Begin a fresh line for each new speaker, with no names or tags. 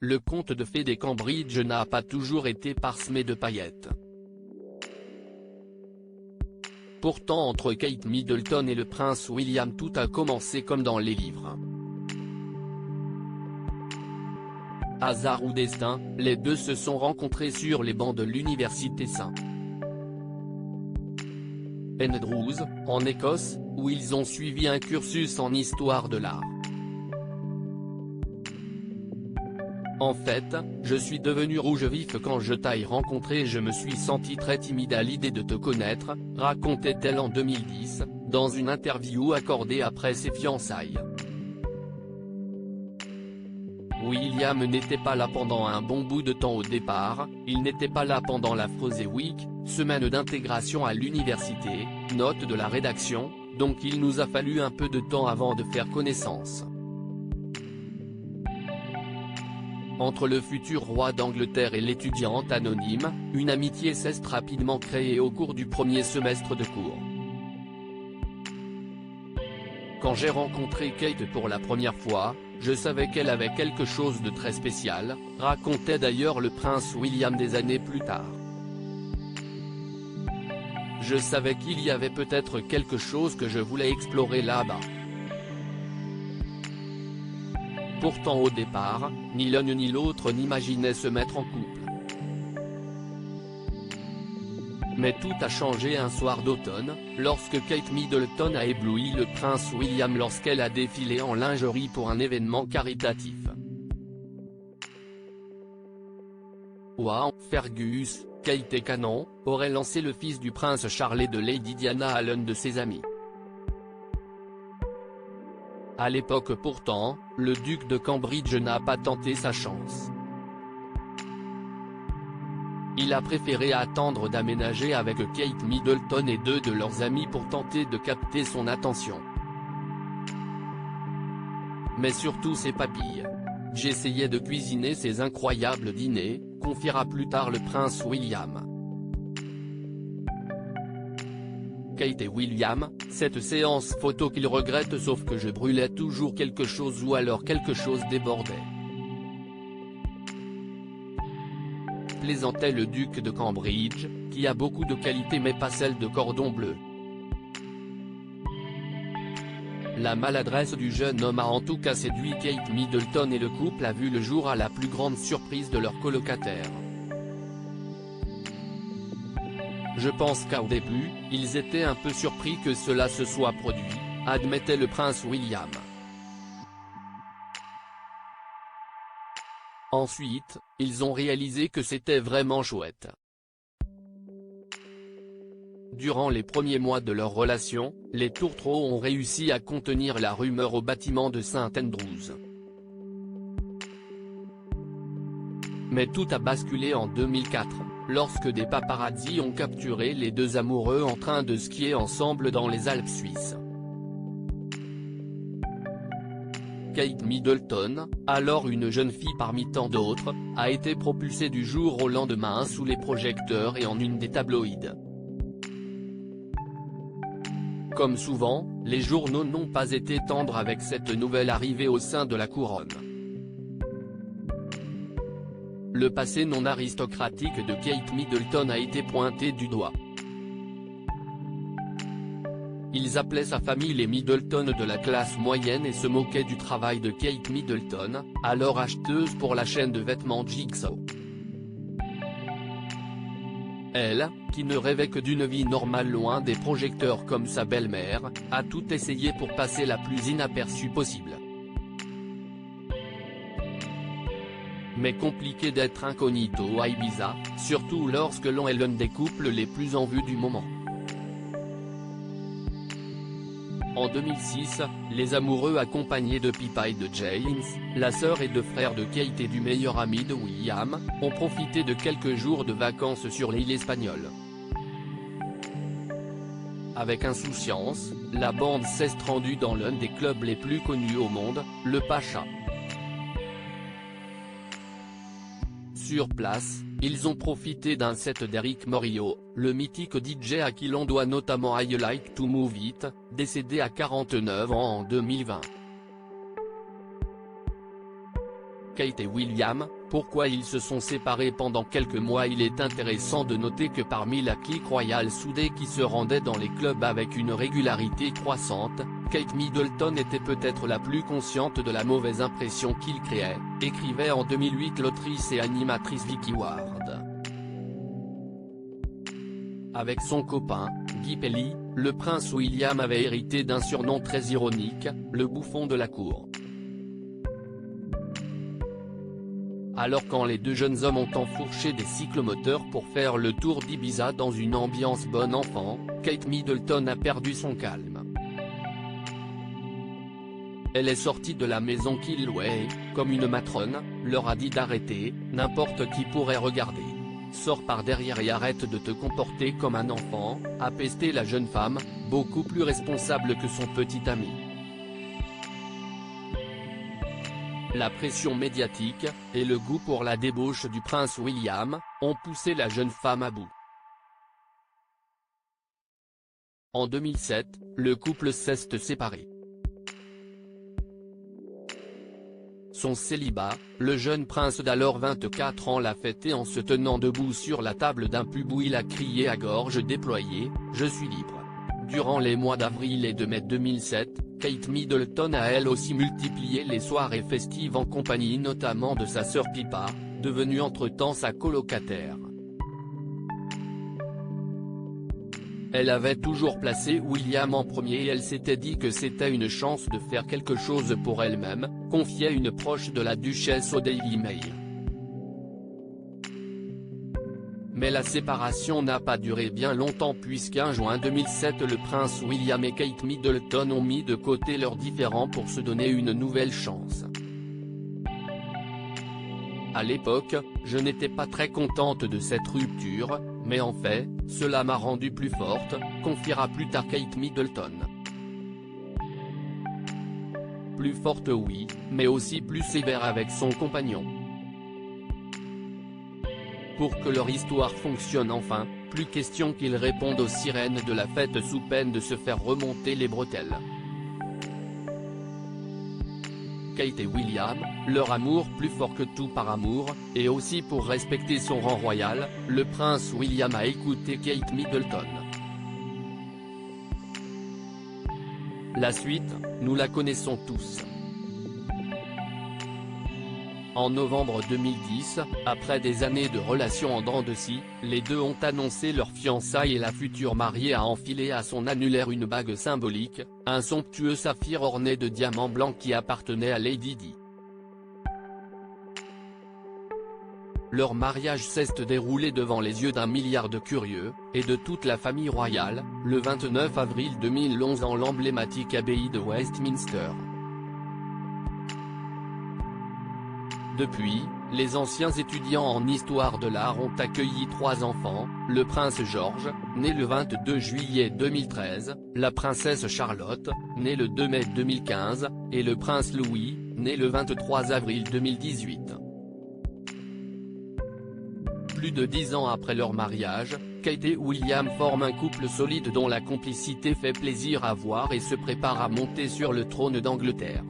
le conte de fées des Cambridge n'a pas toujours été parsemé de paillettes. Pourtant entre Kate Middleton et le prince William tout a commencé comme dans les livres. Hasard ou destin, les deux se sont rencontrés sur les bancs de l'université St. Andrews, en Écosse, où ils ont suivi un cursus en histoire de l'art. En fait, je suis devenu rouge vif quand je t'ai rencontré et je me suis senti très timide à l'idée de te connaître, racontait-elle en 2010, dans une interview accordée après ses fiançailles. William n'était pas là pendant un bon bout de temps au départ, il n'était pas là pendant la Frozen Week, semaine d'intégration à l'université, note de la rédaction, donc il nous a fallu un peu de temps avant de faire connaissance. Entre le futur roi d'Angleterre et l'étudiante anonyme, une amitié s'est rapidement créée au cours du premier semestre de cours. Quand j'ai rencontré Kate pour la première fois, je savais qu'elle avait quelque chose de très spécial, racontait d'ailleurs le prince William des années plus tard. Je savais qu'il y avait peut-être quelque chose que je voulais explorer là-bas. Pourtant au départ, ni l'un ni l'autre n'imaginaient se mettre en couple. Mais tout a changé un soir d'automne, lorsque Kate Middleton a ébloui le prince William lorsqu'elle a défilé en lingerie pour un événement caritatif. Wow, Fergus, Kate et Canon, aurait lancé le fils du prince Charles et de Lady Diana à l'un de ses amis. À l'époque pourtant, le duc de Cambridge n'a pas tenté sa chance. Il a préféré attendre d'aménager avec Kate Middleton et deux de leurs amis pour tenter de capter son attention. Mais surtout ses papilles. J'essayais de cuisiner ces incroyables dîners, confiera plus tard le prince William. Kate et William, cette séance photo qu'il regrette sauf que je brûlais toujours quelque chose ou alors quelque chose débordait. Plaisantait le duc de Cambridge, qui a beaucoup de qualités mais pas celle de cordon bleu. La maladresse du jeune homme a en tout cas séduit Kate Middleton et le couple a vu le jour à la plus grande surprise de leurs colocataires. Je pense qu'au début, ils étaient un peu surpris que cela se soit produit, admettait le prince William. Ensuite, ils ont réalisé que c'était vraiment chouette. Durant les premiers mois de leur relation, les tourtereaux ont réussi à contenir la rumeur au bâtiment de St Andrews. Mais tout a basculé en 2004, lorsque des paparazzis ont capturé les deux amoureux en train de skier ensemble dans les Alpes suisses. Kate Middleton, alors une jeune fille parmi tant d'autres, a été propulsée du jour au lendemain sous les projecteurs et en une des tabloïds. Comme souvent, les journaux n'ont pas été tendres avec cette nouvelle arrivée au sein de la couronne. Le passé non aristocratique de Kate Middleton a été pointé du doigt. Ils appelaient sa famille les Middleton de la classe moyenne et se moquaient du travail de Kate Middleton, alors acheteuse pour la chaîne de vêtements Jigsaw. Elle, qui ne rêvait que d'une vie normale loin des projecteurs comme sa belle-mère, a tout essayé pour passer la plus inaperçue possible. Mais compliqué d'être incognito à Ibiza, surtout lorsque l'on est l'un des couples les plus en vue du moment. En 2006, les amoureux accompagnés de Pippa et de James, la sœur et deux frères de Kate et du meilleur ami de William, ont profité de quelques jours de vacances sur l'île espagnole. Avec insouciance, la bande s'est rendue dans l'un des clubs les plus connus au monde, le Pacha. Sur place, ils ont profité d'un set d'Eric Morillo, le mythique DJ à qui l'on doit notamment I Like to Move It, décédé à 49 ans en 2020. Kate et William, pourquoi ils se sont séparés pendant quelques mois? Il est intéressant de noter que parmi la clique royale soudée qui se rendait dans les clubs avec une régularité croissante, Kate Middleton était peut-être la plus consciente de la mauvaise impression qu'il créait, écrivait en 2008 l'autrice et animatrice Vicky Ward. Avec son copain, Guy Pelly, le prince William avait hérité d'un surnom très ironique, le bouffon de la cour. Alors quand les deux jeunes hommes ont enfourché des cyclomoteurs pour faire le tour d'Ibiza dans une ambiance bon enfant, Kate Middleton a perdu son calme. Elle est sortie de la maison qu'ils louaient et, comme une matrone, leur a dit d'arrêter, n'importe qui pourrait regarder. Sors par derrière et arrête de te comporter comme un enfant, a pesté la jeune femme, beaucoup plus responsable que son petit ami. La pression médiatique, et le goût pour la débauche du prince William, ont poussé la jeune femme à bout. En 2007, le couple s'est séparé. Son célibat, le jeune prince d'alors 24 ans l'a fêté en se tenant debout sur la table d'un pub où il a crié à gorge déployée « Je suis libre ». Durant les mois d'avril et de mai 2007, Kate Middleton a elle aussi multiplié les soirées festives en compagnie notamment de sa sœur Pippa, devenue entre-temps sa colocataire. Elle avait toujours placé William en premier et elle s'était dit que c'était une chance de faire quelque chose pour elle-même, confiait une proche de la duchesse au Daily Mail. Mais la séparation n'a pas duré bien longtemps puisqu'en juin 2007 le prince William et Kate Middleton ont mis de côté leurs différends pour se donner une nouvelle chance. À l'époque, je n'étais pas très contente de cette rupture, mais en fait, cela m'a rendue plus forte, confiera plus tard Kate Middleton. Plus forte oui, mais aussi plus sévère avec son compagnon. Pour que leur histoire fonctionne enfin, plus question qu'ils répondent aux sirènes de la fête sous peine de se faire remonter les bretelles. Kate et William, leur amour plus fort que tout par amour, et aussi pour respecter son rang royal, le prince William a écouté Kate Middleton. La suite, nous la connaissons tous. En novembre 2010, après des années de relations en dents de scie, les deux ont annoncé leur fiançailles et la future mariée a enfilé à son annulaire une bague symbolique, un somptueux saphir orné de diamants blancs qui appartenait à Lady Di. Leur mariage s'est déroulé devant les yeux d'1 milliard de curieux, et de toute la famille royale, le 29 avril 2011 dans l'emblématique abbaye de Westminster. Depuis, les anciens étudiants en histoire de l'art ont accueilli 3 enfants, le prince George, né le 22 juillet 2013, la princesse Charlotte, née le 2 mai 2015, et le prince Louis, né le 23 avril 2018. Plus de 10 ans après leur mariage, Kate et William forment un couple solide dont la complicité fait plaisir à voir et se prépare à monter sur le trône d'Angleterre.